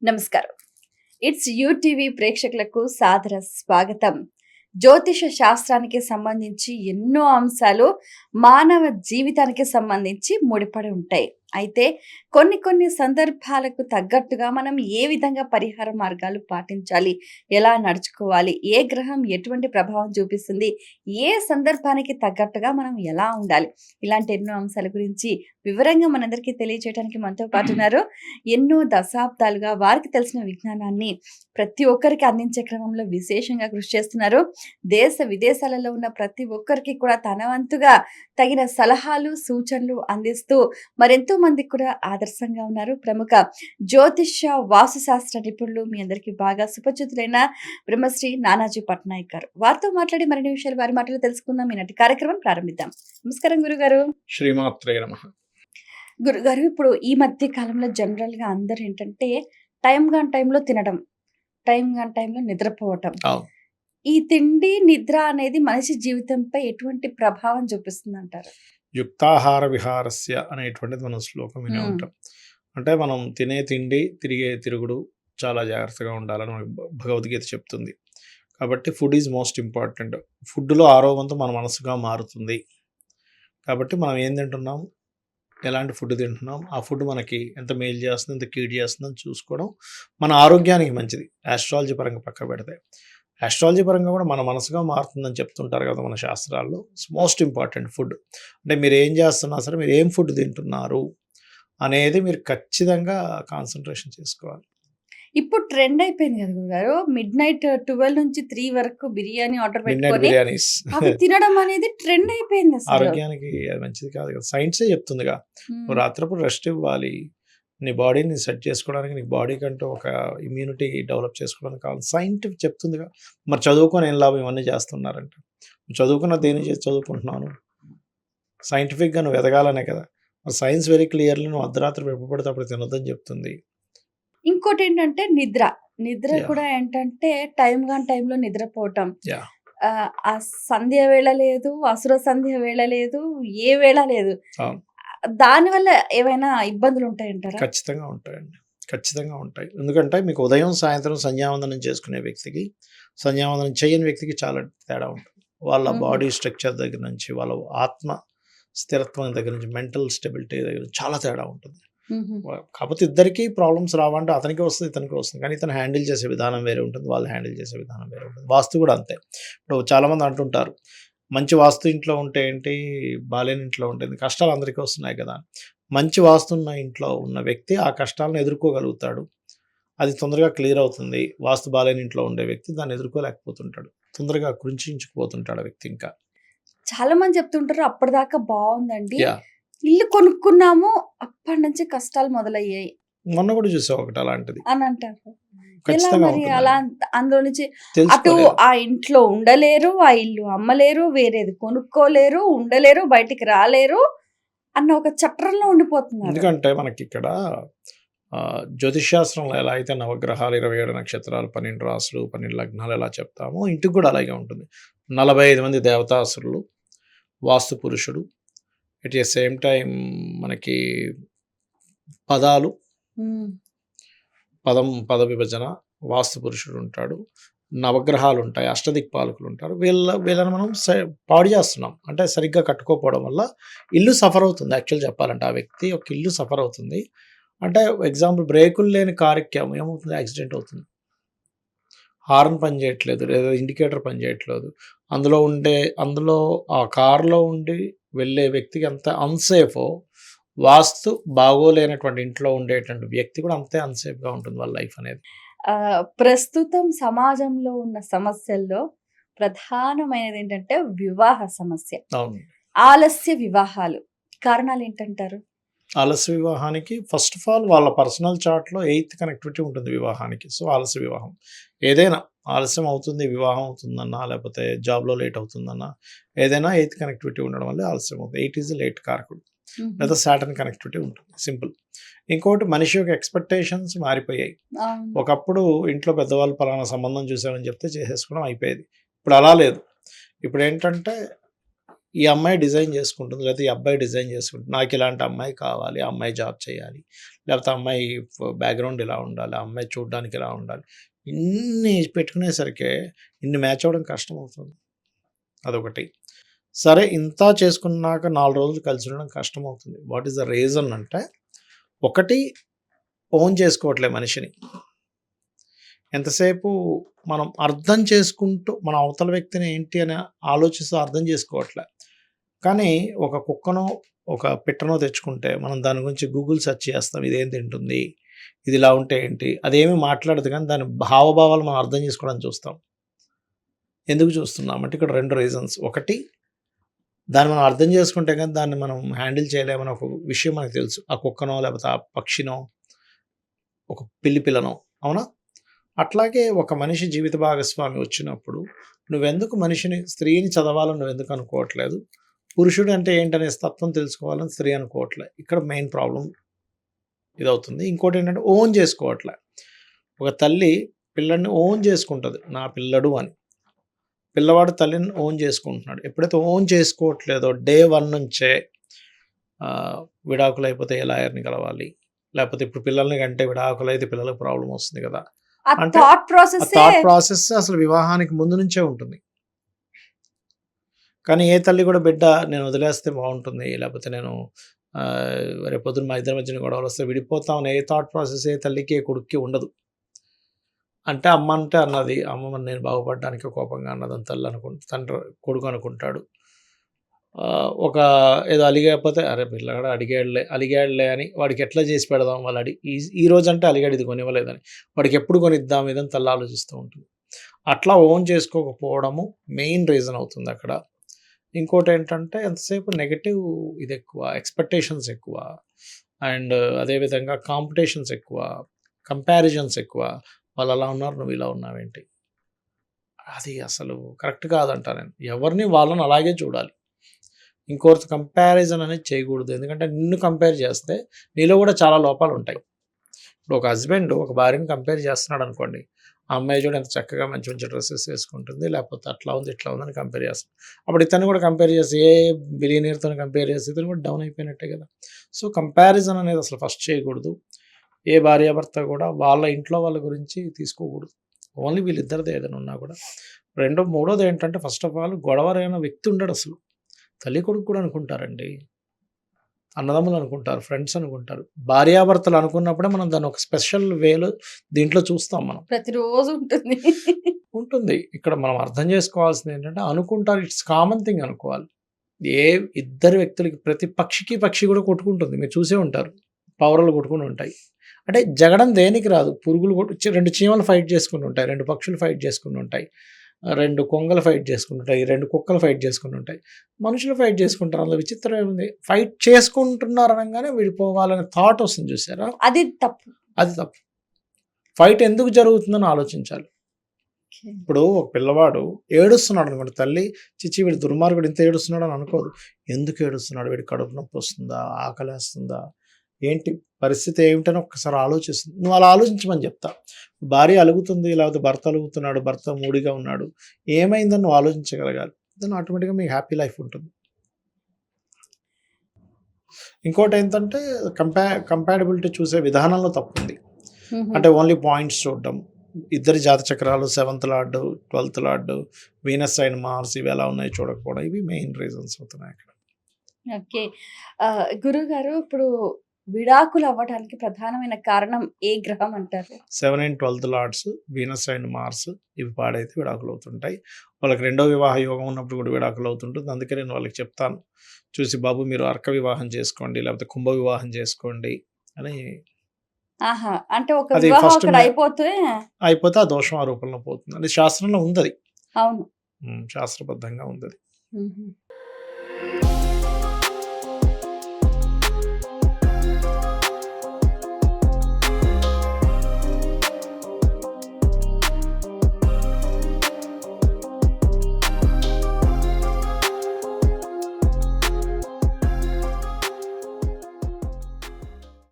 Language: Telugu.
నమస్కారం. ఇట్స్ యూటీవీ ప్రేక్షకులకు సాదర స్వాగతం. జ్యోతిష శాస్త్రానికి సంబంధించి ఎన్నో అంశాలు మానవ జీవితానికి సంబంధించి ముడిపడి ఉంటాయి. అయితే కొన్ని సందర్భాలకు తగ్గట్టుగా మనం ఏ విధంగా పరిహార మార్గాలు పాటించాలి, ఎలా నడుచుకోవాలి, ఏ గ్రహం ఎటువంటి ప్రభావం చూపిస్తుంది, ఏ సందర్భానికి తగ్గట్టుగా మనం ఎలా ఉండాలి, ఇలాంటి ఎన్నో అంశాల గురించి వివరంగా మనందరికీ తెలియజేయడానికి మనతో పాటు ఉన్నారు. ఎన్నో దశాబ్దాలుగా వారికి తెలిసిన విజ్ఞానాన్ని ప్రతి ఒక్కరికి అందించే క్రమంలో విశేషంగా కృషి చేస్తున్నారు. దేశ విదేశాలలో ఉన్న ప్రతి ఒక్కరికి కూడా తన వంతుగా తగిన సలహాలు సూచనలు అందిస్తూ మరెంతో మందికి కూడా ఆదర్శంగా ఉన్నారు. ప్రముఖ జ్యోతిష వాస్తుశాస్త్ర నిపుణులు, మీ అందరికీ బాగా సుపరిచితులైన బ్రహ్మశ్రీ నానాజీ పట్నాయక్ గారు. వారితో మాట్లాడి మరిన్ని విషయాలు వారి మాటలు తెలుసుకుందాం. ఈనాటి కార్యక్రమం ప్రారంభిద్దాం. నమస్కారం గురుగారు. శ్రీమాత్రే నమః. గురుగారు, ఇప్పుడు ఈ మధ్య కాలంలో జనరల్ గా అందరు ఏంటంటే టైంలో తినడం, టైంలో నిద్రపోవటం, ఈ తిండి నిద్ర అనేది మనిషి జీవితంపై ఎటువంటి ప్రభావం చూపిస్తుంది అంటారు? యుక్తాహార విహారస్య అనేటువంటిది మనం శ్లోకం వినే ఉంటాం. అంటే మనం తినే తిండి, తిరిగే తిరుగుడు చాలా జాగ్రత్తగా ఉండాలని మనకు భగవద్గీత చెప్తుంది. కాబట్టి ఫుడ్ ఈజ్ మోస్ట్ ఇంపార్టెంట్. ఫుడ్లో 6వ వంతు మన మనసుగా మారుతుంది. కాబట్టి మనం ఏం తింటున్నాం, ఎలాంటి ఫుడ్ తింటున్నాం, ఆ ఫుడ్ మనకి ఎంత మేలు చేస్తుంది, ఎంత కీడు చేస్తుందని చూసుకోవడం మన ఆరోగ్యానికి మంచిది. ఆస్ట్రాలజీ పరంగా పక్క పెడితే ఆస్ట్రాలజీ పరంగా కూడా మన మనసుగా మారుతుందని చెప్తుంటారు కదా మన శాస్త్రాల్లో. It's most important food. అంటే మీరు ఏం చేస్తున్నా సరే, మీరు ఏం ఫుడ్ తింటున్నారు అనేది మీరు ఖచ్చితంగా కాన్సన్ట్రేషన్ చేసుకోవాలి. ఇప్పుడు ట్రెండ్ అయిపోయింది కదా గురుగారు, midnight 12 నుంచి 3 వరకు బిర్యానీ ఆర్డర్ పెట్టుకొని బిర్యానీస్ అవి తినడం అనేది ట్రెండ్ అయిపోయింది. అసలు ఆరోగ్యానికి అది మంచిది కాదు కదా. సైన్సే చెప్తుందిగా, నువ్వు రాత్రప్పుడు రెస్ట్ ఇవ్వాలి. నీ బాడీని సెట్ చేసుకోవడానికి, నీ బాడీ కంటూ ఒక ఇమ్యూనిటీ డెవలప్ చేసుకోవడానికి కావాలి. సైంటిఫిక్ చెప్తుందిగా. మరి చదువుకొని ఏం లాభం ఇవన్నీ చేస్తున్నారంటే? చదువుకున్న దేని చేసి చదువుకుంటున్నాను? సైంటిఫిక్గా నువ్వు ఎదగాలనే కదా. మరి సైన్స్ వెరీ క్లియర్లీ నువ్వు అర్ధరాత్రి ఎప్పుడు పడితే అప్పుడు తినొద్దని చెప్తుంది. ఇంకోటి ఏంటంటే నిద్ర కూడా ఏంటంటే టైంలో నిద్రపోవటం. ఆ సంధ్య వేళ లేదు, అసుర సంధ్య వేళ లేదు, ఏ వేళ లేదు. దానివల్ల ఏమైనా ఇబ్బందులు ఉంటాయంటారా? ఖచ్చితంగా ఉంటాయండి, ఖచ్చితంగా ఉంటాయి. ఎందుకంటే మీకు ఉదయం సాయంత్రం సంధ్యావందనం చేసుకునే వ్యక్తికి, సంధ్యావందనం చేయని వ్యక్తికి చాలా తేడా ఉంటుంది. వాళ్ళ బాడీ స్ట్రక్చర్ దగ్గర నుంచి, వాళ్ళ ఆత్మ స్థిరత్వం దగ్గర నుంచి, మెంటల్ స్టెబిలిటీ దగ్గర నుంచి చాలా తేడా ఉంటుంది. కాకపోతే ఇద్దరికి ప్రాబ్లమ్స్ రావంటే అతనికి వస్తుంది, ఇతనికి వస్తుంది. కానీ ఇతను హ్యాండిల్ చేసే విధానం వేరే ఉంటుంది, వాళ్ళు హ్యాండిల్ చేసే విధానం వేరే ఉంటుంది. వాస్తు కూడా అంతే. ఇప్పుడు చాలామంది అంటుంటారు, మంచి వాస్తు ఇంట్లో ఉంటే ఏంటి, బాలేని ఇంట్లో ఉంటుంది, కష్టాలు అందరికీ వస్తున్నాయి కదా. మంచి వాస్తు ఉన్న ఇంట్లో ఉన్న వ్యక్తి ఆ కష్టాలను ఎదుర్కోగలుగుతాడు, అది తొందరగా క్లియర్ అవుతుంది. వాస్తు బాలేని ఇంట్లో ఉండే వ్యక్తి దాన్ని ఎదుర్కోలేకపోతుంటాడు, తొందరగా కృంచుకుపోతుంటాడు ఆ వ్యక్తి. ఇంకా చాలా మంది చెప్తుంటారు, అప్పటిదాకా బాగుందండి, ఇల్లు కొనుక్కున్నాము, అప్పటి నుంచి కష్టాలు మొదలయ్యాయి. మొన్న కూడా చూసా ఒకటి అలాంటిది అని అంటారు. అలా అందులో నుంచి అటు ఆ ఇంట్లో ఉండలేరు, ఆ ఇల్లు అమ్మలేరు, వేరేది కొనుక్కోలేరు, ఉండలేరు, బయటికి రాలేరు అన్న ఒక చట్రంలో ఉండిపోతున్నారు. ఎందుకంటే మనకి ఇక్కడ జ్యోతిష్శాస్త్రంలో ఎలా అయితే నవగ్రహాలు, 27 నక్షత్రాలు, 12 రాసులు, 12 లగ్నాలు ఎలా చెప్తామో, ఇంటికి కూడా అలాగే ఉంటుంది. 45 మంది దేవతాసురులు, వాస్తు పురుషుడు, ఎట్ ద సేమ్ టైం మనకి పదాలు, పద విభజన, వాస్తు పురుషుడు ఉంటాడు, నవగ్రహాలు ఉంటాయి, అష్టదిక్పాలకులు ఉంటారు. వీళ్ళని మనం పాడు చేస్తున్నాం. అంటే సరిగ్గా కట్టుకోకపోవడం వల్ల ఇల్లు సఫర్ అవుతుంది. యాక్చువల్ చెప్పాలంటే ఆ వ్యక్తి ఒక ఇల్లు సఫర్ అవుతుంది. అంటే ఎగ్జాంపుల్, బ్రేకులు లేని కారుకి ఏమవుతుంది, యాక్సిడెంట్ అవుతుంది. హార్న్ పని చేయట్లేదు, లేదా ఇండికేటర్ పని చేయట్లేదు, అందులో ఆ కారులో ఉండి వెళ్ళే వ్యక్తికి ఎంత అన్సేఫో, వాస్తు బాగోలేనటువంటి ఇంట్లో ఉండేటువంటి వ్యక్తి కూడా అంతే అన్సేఫ్గా ఉంటుంది వాళ్ళ లైఫ్ అనేది. ప్రస్తుతం సమాజంలో ఉన్న సమస్యల్లో ప్రధానమైనది ఏంటంటే వివాహ సమస్య. ఆలస్య వివాహాలు కారణాలు ఏంటంటారు? ఆలస్య వివాహానికి ఫస్ట్ ఆఫ్ ఆల్ వాళ్ళ పర్సనల్ చార్ట్లో 8th కనెక్టివిటీ ఉంటుంది వివాహానికి. సో ఆలస్య వివాహం ఏదైనా ఆలస్యం అవుతుంది, వివాహం అవుతుందన్నా, లేకపోతే జాబ్లో లేట్ అవుతుందన్నా, ఏదైనా 8th కనెక్టివిటీ ఉండడం వల్ల ఆలస్యం అవుతుంది. 8 ఈజ్ లేట్ కారకుడు. లేదా సాటర్న్ కనెక్టివిటీ ఉంటుంది, సింపుల్. ఇంకోటి, మనిషి యొక్క ఎక్స్పెక్టేషన్స్ మారిపోయాయి. ఒకప్పుడు ఇంట్లో పెద్దవాళ్ళు పలానా సంబంధం చూసామని చెప్తే చేసేసుకోవడం అయిపోయేది. ఇప్పుడు అలా లేదు. ఇప్పుడు ఏంటంటే ఈ అమ్మాయి డిజైన్ చేసుకుంటుంది, లేకపోతే ఈ అబ్బాయి డిజైన్ చేసుకుంటుంది. నాకు ఇలాంటి అమ్మాయి కావాలి, ఆ అమ్మాయి జాబ్ చేయాలి, లేకపోతే ఆ అమ్మాయి బ్యాక్‌గ్రౌండ్ ఇలా ఉండాలి, ఆ అమ్మాయి చూడ్డానికి ఇలా ఉండాలి. ఇన్ని పెట్టుకునేసరికే ఇన్ని మ్యాచ్ అవ్వడం కష్టమవుతుంది. అదొకటి. సరే ఇంత చేసుకున్నాక 4 రోజులు కలిసి ఉండడం కష్టమవుతుంది. వాట్ ఈస్ ద రీజన్ అంటే, ఒకటి ఓన్ చేసుకోవట్లే మనిషిని. ఎంతసేపు మనం అర్థం చేసుకుంటూ మన అవతల వ్యక్తిని ఏంటి అని ఆలోచిస్తూ అర్థం చేసుకోవట్లే. కానీ ఒక కుక్కనో, ఒక పిట్టనో తెచ్చుకుంటే మనం దాని గురించి గూగుల్ సెర్చ్ చేస్తాం. ఇదేం తింటుంది? ఇది ఇలా ఉంటే ఏంటి? అదేమి మాట్లాడదు కానీ దాని హావభావాలు మనం అర్థం చేసుకోవడానికి చూస్తాం. ఎందుకు చూస్తున్నాం అంటే ఇక్కడ 2 రీజన్స్. ఒకటి, దాన్ని మనం అర్థం చేసుకుంటే కానీ దాన్ని మనం హ్యాండిల్ చేయలేమని ఒక విషయం మనకు తెలుసు. ఆ కుక్కనో, లేకపోతే ఆ పక్షినో, ఒక పిల్లనో. అవునా? అట్లాగే ఒక మనిషి జీవిత భాగస్వామి వచ్చినప్పుడు నువ్వెందుకు స్త్రీని చదవాలని నువ్వెందుకు అనుకోవట్లేదు? పురుషుడు అంటే ఏంటనే తత్వం తెలుసుకోవాలని స్త్రీ అనుకోవట్లే. ఇక్కడ మెయిన్ ప్రాబ్లం ఇదవుతుంది. ఇంకోటి ఏంటంటే ఓన్ చేసుకోవట్లే. ఒక తల్లి పిల్లడిని ఓన్ చేసుకుంటుంది, నా పిల్లడు అని. పిల్లవాడు తల్లిని ఓన్ చేసుకుంటున్నాడు. ఎప్పుడైతే ఓన్ చేసుకోవట్లేదో డే 1 నుంచే విడాకులు అయిపోతే ఏ లాయర్‌ని కలవాలి, లేకపోతే ఇప్పుడు పిల్లల్ని కంటే విడాకులైతే పిల్లలకు ప్రాబ్లమ్ వస్తుంది కదా! ఆ అంటే థాట్ ఆ ప్రాసెస్సే థాట్ ప్రాసెస్ అసలు వివాహానికి ముందు నుంచే ఉంటుంది. కానీ ఏ తల్లి కూడా బిడ్డ నేను వదిలేస్తే బాగుంటుంది, లేకపోతే నేను రేపొద్దున మా ఇద్దరి మధ్యన గొడవలు వస్తే విడిపోతాం అనే ఏ థాట్ ప్రాసెస్ ఏ తల్లికి ఏ కొడుక్కి ఉండదు. అంటే అమ్మ అంటే అన్నది, అమ్మ నేను బాగుపడడానికి కోపంగా అన్నదని తండ్రి కొడుకు అనుకుంటాడు. ఒక ఏదో అలిగకపోతే అరే పిల్లగాడు అలిగాడులే అని వాడికి ఎట్లా చేసి పెడదాం, వాళ్ళు ఈ రోజు అంటే అలిగాడు ఇది కొనివ్వలేదని, వాడికి ఎప్పుడు కొనిద్దాం ఇదని తల్లి ఆలోచిస్తూ ఉంటుంది. అట్లా ఓన్ చేసుకోకపోవడము మెయిన్ రీజన్ అవుతుంది అక్కడ. ఇంకోటి ఏంటంటే ఎంతసేపు నెగటివ్ ఇది ఎక్కువ, ఎక్స్పెక్టేషన్స్ ఎక్కువ, అండ్ అదేవిధంగా కాంపిటీషన్స్ ఎక్కువ, కంపారిజన్స్ ఎక్కువ. వాళ్ళు అలా ఉన్నారు, నువ్వు ఇలా ఉన్నావేంటి? అది అసలు కరెక్ట్ కాదంటా నేను. ఎవరిని వాళ్ళని అలాగే చూడాలి. ఇంకోరితో కంపారిజన్ అనేది చేయకూడదు. ఎందుకంటే నిన్ను కంపేర్ చేస్తే నీలో కూడా చాలా లోపాలు ఉంటాయి. ఇప్పుడు ఒక హస్బెండ్ ఒక భార్యని కంపేర్ చేస్తున్నాడు అనుకోండి, ఆ అమ్మాయి చూడ ఎంత చక్కగా మంచి మంచి డ్రెస్సెస్ వేసుకుంటుంది, లేకపోతే అట్లా ఉంది ఇట్లా ఉందని కంపేర్ చేస్తాడు. అప్పుడు ఇతను కూడా కంపేర్ చేసి ఏ బిలియనీర్తో కంపేర్ చేస్తే ఇతను కూడా డౌన్ అయిపోయినట్టే కదా. సో కంపారిజన్ అనేది అసలు ఫస్ట్ చేయకూడదు. ఏ భార్యాభర్త కూడా వాళ్ళ ఇంట్లో వాళ్ళ గురించి తీసుకోకూడదు. ఓన్లీ వీళ్ళిద్దరిదే ఏదైనా ఉన్నా కూడా. మూడోది ఏంటంటే ఫస్ట్ ఆఫ్ ఆల్ గొడవరైన వ్యక్తి ఉండడు అసలు. తల్లి కొడుకు కూడా అనుకుంటారండి, అన్నదమ్ములు అనుకుంటారు, ఫ్రెండ్స్ అనుకుంటారు. భార్యాభర్తలు అనుకున్నప్పుడే మనం దాన్ని ఒక స్పెషల్ వేలో దీంట్లో చూస్తాం. మనం ప్రతిరోజు ఉంటుంది. ఇక్కడ మనం అర్థం చేసుకోవాల్సింది ఏంటంటే అనుకుంటారు, ఇట్స్ కామన్ థింగ్ అనుకోవాలి. ఏ ఇద్దరు వ్యక్తులకి ప్రతి పక్షి కూడా కొట్టుకుంటుంది. మీరు చూసే ఉంటారు, పౌరలు కొట్టుకుని ఉంటాయి. అంటే జగడం దేనికి రాదు. పురుగులు 2 చీమలు ఫైట్ చేసుకుని ఉంటాయి, 2 పక్షులు ఫైట్ చేసుకుని ఉంటాయి, 2 కొంగలు ఫైట్ చేసుకుంటుంటాయి, 2 కుక్కలు ఫైట్ చేసుకుని ఉంటాయి, మనుషులు ఫైట్ చేసుకుంటారు. అందులో విచిత్రం ఏముంది? ఫైట్ చేసుకుంటున్నారు అనగానే విడిపోవాలనే థాట్ వస్తుంది చూసారా, అది తప్పు. అది తప్పు. ఫైట్ ఎందుకు జరుగుతుందని ఆలోచించాలి. ఇప్పుడు ఒక పిల్లవాడు ఏడుస్తున్నాడు అనుకోండి, తల్లి చిచ్చి వీడి దుర్మార్గుడు ఇంత ఏడుస్తున్నాడు అని అనుకోదు. ఎందుకు ఏడుస్తున్నాడు? వీడి కడుపు నొప్పి వస్తుందా, ఆకలేస్తుందా, ఏంటి పరిస్థితి ఏమిటని ఒక్కసారి ఆలోచిస్తుంది. నువ్వు అలా ఆలోచించమని చెప్తా. భార్య అలుగుతుంది, లేకపోతే భర్త అలుగుతున్నాడు, భర్త మూడిగా ఉన్నాడు, ఏమైందని నువ్వు ఆలోచించగలగాలి. దాన్ని ఆటోమేటిక్గా మీకు హ్యాపీ లైఫ్ ఉంటుంది. ఇంకోటి ఏంటంటే కంపాటబిలిటీ చూసే విధానంలో తప్పుంది. అంటే ఓన్లీ పాయింట్స్ చూడడం, ఇద్దరి జాత చక్రాలు 7th lord 12th lord, Venus and Mars ఇవి ఎలా ఉన్నాయి చూడకపోవడం, ఇవి మెయిన్ రీజన్స్ అవుతున్నాయి అక్కడ. ఓకే. గురుగారు, ఇప్పుడు విడాకులు అవ్వడానికి ప్రధానమైన కారణం ఏ గ్రహం అంటారు? 7 and 12th lords Venus and Mars ఇవి పాడైతే విడాకులు అవుతుంటాయి. వాళ్ళకి రెండో వివాహ యోగం ఉన్నప్పుడు కూడా విడాకులు అవుతుంటుంది. అందుకే నేను వాళ్ళకి చెప్తాను, చూసి బాబు మీరు అర్క వివాహం చేసుకోండి, లేకపోతే కుంభ వివాహం చేసుకోండి అని. అంటే ఒక అది వివాహం ఫస్ట్ అక్కడ అయిపోతే ఆ దోషం ఆ రూపంలో పోతుంది. అది శాస్త్రంలో ఉంది, అవును, శాస్త్రబద్ధంగా ఉంది.